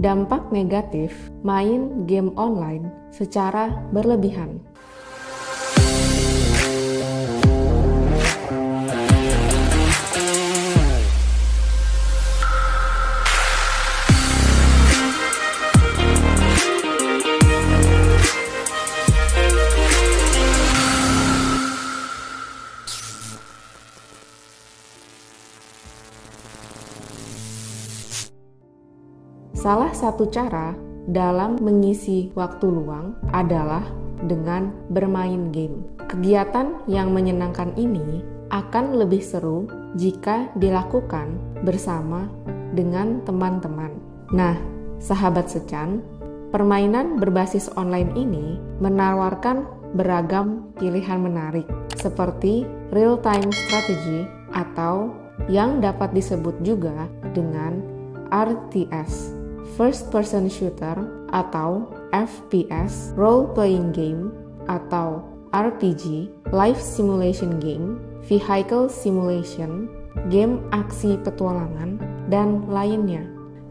Dampak negatif main game online secara berlebihan. Salah satu cara dalam mengisi waktu luang adalah dengan bermain game. Kegiatan yang menyenangkan ini akan lebih seru jika dilakukan bersama dengan teman-teman. Nah, sahabat Secan, permainan berbasis online ini menawarkan beragam pilihan menarik seperti real-time strategy atau yang dapat disebut juga dengan RTS, First Person Shooter atau FPS, Role Playing Game atau RPG, Life Simulation Game, Vehicle Simulation, game aksi petualangan, dan lainnya.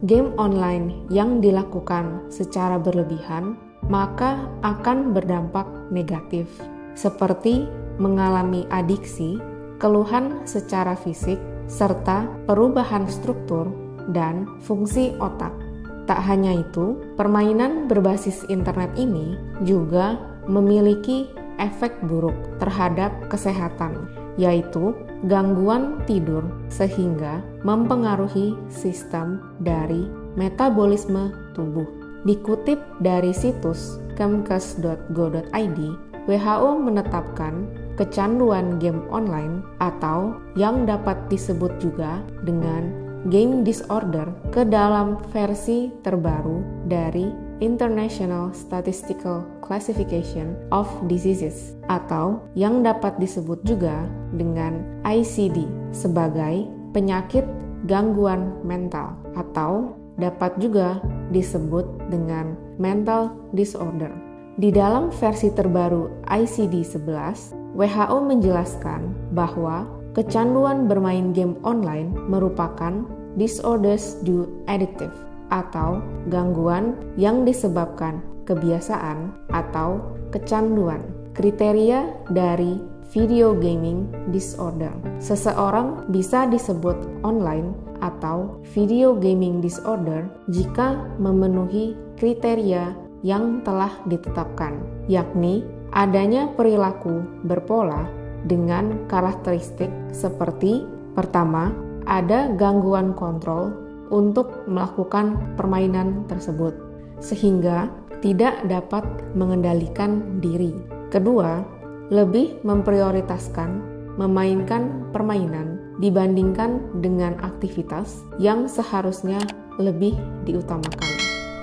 Game online yang dilakukan secara berlebihan maka akan berdampak negatif, seperti mengalami adiksi, keluhan secara fisik, serta perubahan struktur dan fungsi otak. Tak hanya itu, permainan berbasis internet ini juga memiliki efek buruk terhadap kesehatan, yaitu gangguan tidur sehingga mempengaruhi sistem dari metabolisme tubuh. Dikutip dari situs kemkes.go.id, WHO menetapkan kecanduan game online atau yang dapat disebut juga dengan game disorder ke dalam versi terbaru dari International Statistical Classification of Diseases atau yang dapat disebut juga dengan ICD sebagai penyakit gangguan mental atau dapat juga disebut dengan mental disorder. Di dalam versi terbaru ICD-11, WHO menjelaskan bahwa kecanduan bermain game online merupakan disorders due addictive atau gangguan yang disebabkan kebiasaan atau kecanduan. Kriteria dari video gaming disorder. Seseorang bisa disebut online atau video gaming disorder jika memenuhi kriteria yang telah ditetapkan, yakni adanya perilaku berpola dengan karakteristik seperti pertama, ada gangguan kontrol untuk melakukan permainan tersebut sehingga tidak dapat mengendalikan diri. Kedua, lebih memprioritaskan memainkan permainan dibandingkan dengan aktivitas yang seharusnya lebih diutamakan.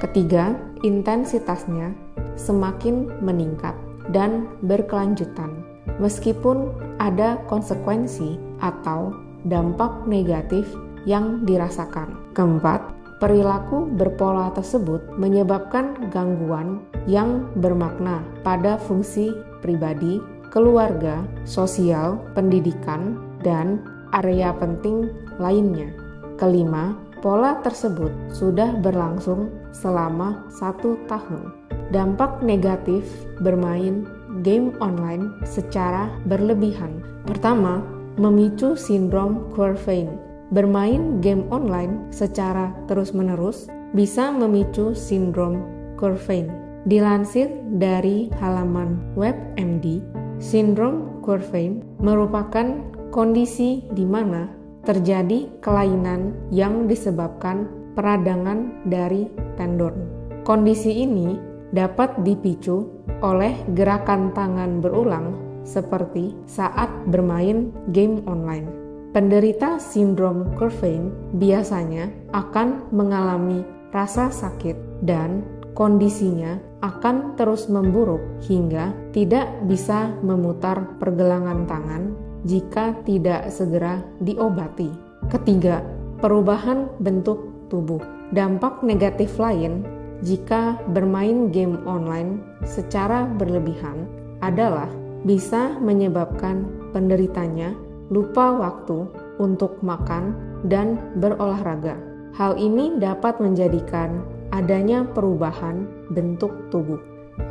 Ketiga, intensitasnya semakin meningkat dan berkelanjutan meskipun ada konsekuensi atau dampak negatif yang dirasakan. Keempat, perilaku berpola tersebut menyebabkan gangguan yang bermakna pada fungsi pribadi, keluarga, sosial, pendidikan, dan area penting lainnya. Kelima, pola tersebut sudah berlangsung selama 1 tahun. Dampak negatif bermain game online secara berlebihan. Pertama, memicu sindrom Courfein. Bermain game online secara terus-menerus bisa memicu sindrom Courfein. Dilansir dari halaman WebMD, sindrom Courfein merupakan kondisi di mana terjadi kelainan yang disebabkan peradangan dari tendon. Kondisi ini dapat dipicu oleh gerakan tangan berulang seperti saat bermain game online. Penderita sindrom Courfein biasanya akan mengalami rasa sakit dan kondisinya akan terus memburuk hingga tidak bisa memutar pergelangan tangan jika tidak segera diobati. Ketiga, perubahan bentuk tubuh. Dampak negatif lain jika bermain game online secara berlebihan adalah bisa menyebabkan penderitanya lupa waktu untuk makan dan berolahraga. Hal ini dapat menjadikan adanya perubahan bentuk tubuh.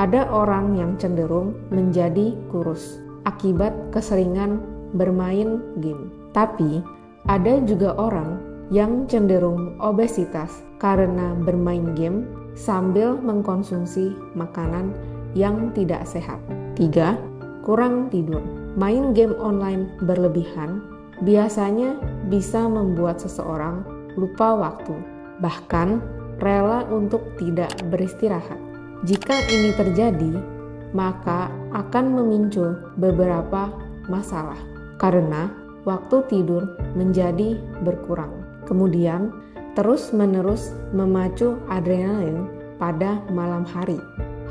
Ada orang yang cenderung menjadi kurus akibat keseringan bermain game. Tapi ada juga orang yang cenderung obesitas karena bermain game sambil mengkonsumsi makanan yang tidak sehat. 3. Kurang tidur. Main game online berlebihan biasanya bisa membuat seseorang lupa waktu, bahkan rela untuk tidak beristirahat. Jika ini terjadi, maka akan memicu beberapa masalah karena waktu tidur menjadi berkurang. Kemudian, terus-menerus memacu adrenalin pada malam hari.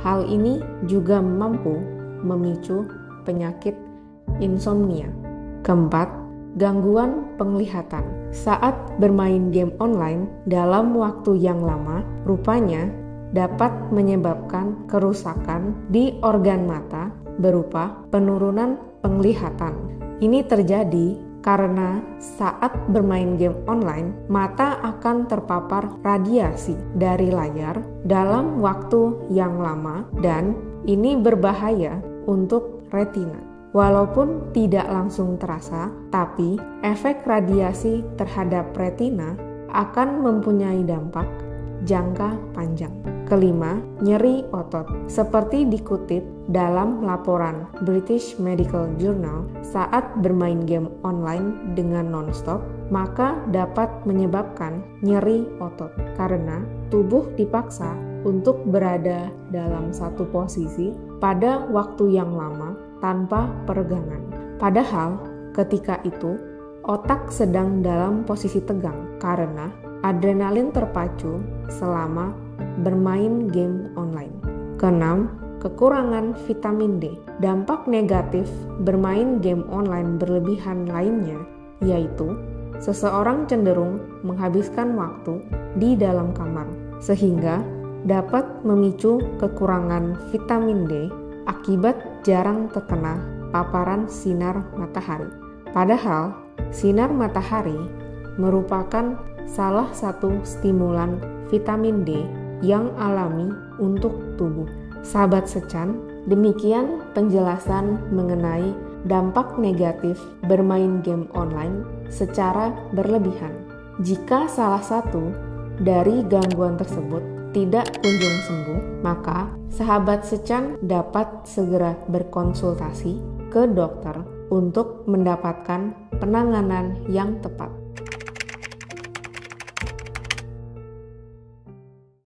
Hal ini juga mampu memicu penyakit insomnia. Keempat, gangguan penglihatan. Saat bermain game online dalam waktu yang lama, rupanya dapat menyebabkan kerusakan di organ mata berupa penurunan penglihatan. Ini terjadi karena saat bermain game online, mata akan terpapar radiasi dari layar dalam waktu yang lama dan ini berbahaya untuk retina. Walaupun tidak langsung terasa, tapi efek radiasi terhadap retina akan mempunyai dampak jangka panjang. Kelima, nyeri otot. Seperti dikutip dalam laporan British Medical Journal, saat bermain game online dengan non-stop, maka dapat menyebabkan nyeri otot karena tubuh dipaksa untuk berada dalam satu posisi pada waktu yang lama tanpa peregangan. Padahal ketika itu otak sedang dalam posisi tegang karena adrenalin terpacu selama bermain game online. Keenam, kekurangan vitamin D. Dampak negatif bermain game online berlebihan lainnya yaitu seseorang cenderung menghabiskan waktu di dalam kamar sehingga dapat memicu kekurangan vitamin D akibat jarang terkena paparan sinar matahari. Padahal sinar matahari merupakan salah satu stimulan vitamin D yang alami untuk tubuh. Sahabat Secan, demikian penjelasan mengenai dampak negatif bermain game online secara berlebihan. Jika salah satu dari gangguan tersebut tidak kunjung sembuh, maka sahabat Secan dapat segera berkonsultasi ke dokter untuk mendapatkan penanganan yang tepat.